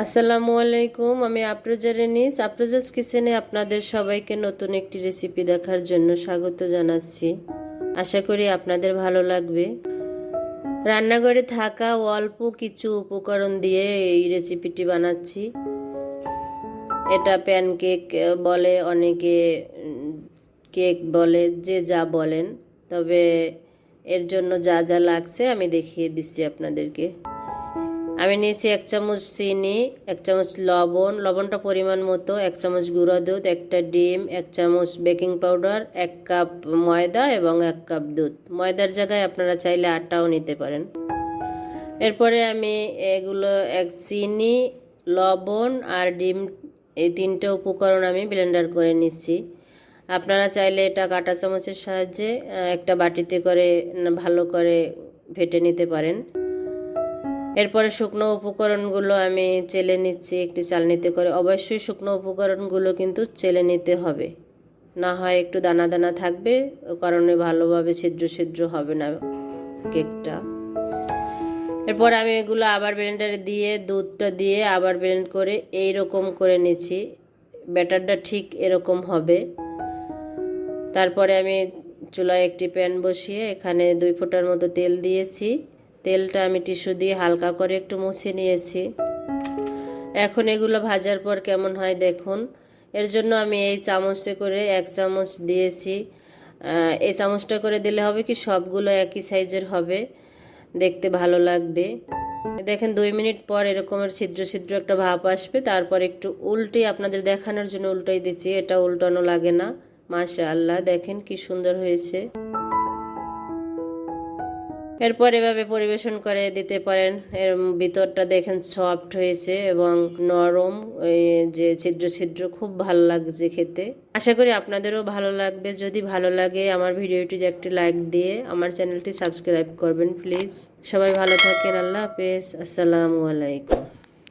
আসসালামু আলাইকুম। আমি আফরোজা রেনিস। আফরোজাস কিচেনে আপনাদের সবাইকে নতুন একটি রেসিপি দেখার জন্য স্বাগত জানাচ্ছি। আশা করি আপনাদের ভালো লাগবে। রান্নাঘরে থাকা অল্প কিছু উপকরণ দিয়ে এই রেসিপিটি বানাচ্ছি। এটা প্যানকেক বলে, অনেকে কেক বলে, যে যা বলেন। তবে এর জন্য যা যা লাগছে আমি দেখিয়ে দিচ্ছি আপনাদেরকে। আমি নিয়েছি 1 চামচ চিনি, 1 চামচ লবণ, লবণটা পরিমাণ মতো, 1 চামচ গুঁড়া দুধ, একটা ডিম, 1 চামচ বেকিং পাউডার, 1 কাপ ময়দা এবং 1 কাপ দুধ। ময়দার জায়গায় আপনারা চাইলে আটাও নিতে পারেন। এরপরে আমি এগুলো চিনি, লবণ আর ডিম, এই তিনটে উপকরণ আমি ব্লেন্ডার করে নিচ্ছি। আপনারা চাইলে এটা কাঁটা চামচের সাহায্যে একটা বাটিতে করে ভালো করে ফেটে নিতে পারেন। এরপরে শুকনো উপকরণগুলো আমি চেলে নিচ্ছি একটি চালনিতে করে। অবশ্যই শুকনো উপকরণগুলো কিন্তু চেলে নিতে হবে, না হয় একটু দানা দানা থাকবে, কারণে ভালোভাবে ছিদ্র ছিদ্র হবে না কেকটা। এরপর আমি এগুলো আবার ব্লেন্ডারে দিয়ে দুধটা দিয়ে আবার ব্লেন্ড করে এই রকম করে নিচ্ছি। ব্যাটারটা ঠিক এরকম হবে। তারপরে আমি চুলায় একটি প্যান বসিয়ে এখানে 2 ফোঁটার মতো তেল দিয়েছি। তেলটা আমি টিস্যু দিয়ে হালকা করে একটু মুছে নিয়েছি। এখন এগুলো ভাজার পর কেমন হয় দেখুন। এর জন্য আমি এই চামচে করে 1 চামচ দিয়েছি। এই চামচটা করে দিলে হবে কি সবগুলো একই সাইজের হবে, দেখতে ভালো লাগবে। দেখেন 2 মিনিট পর এরকমের ছিদ্র ছিদ্র একটা ভাপ আসবে। তারপর একটু উল্টে আপনাদের দেখানোর জন্য উল্টাই দিচ্ছি, এটা উল্টানো লাগে না। মাশাআল্লাহ, দেখেন কি সুন্দর হয়েছে। এরপর এভাবে পরিবেশন করে দিতে পারেন। এর ভিতরটা দেখেন সফট হয়েছে এবং নরম, যে ছিদ্র ছিদ্র, খুব ভালো লাগছে খেতে। আশা করি আপনাদেরও ভালো লাগবে। যদি ভালো লাগে আমার ভিডিওটি একটি লাইক দিয়ে আমার চ্যানেলটি সাবস্ক্রাইব করবেন প্লিজ। সবাই ভালো থাকেন। আল্লাহ হাফেজ। আসসালামু আলাইকুম।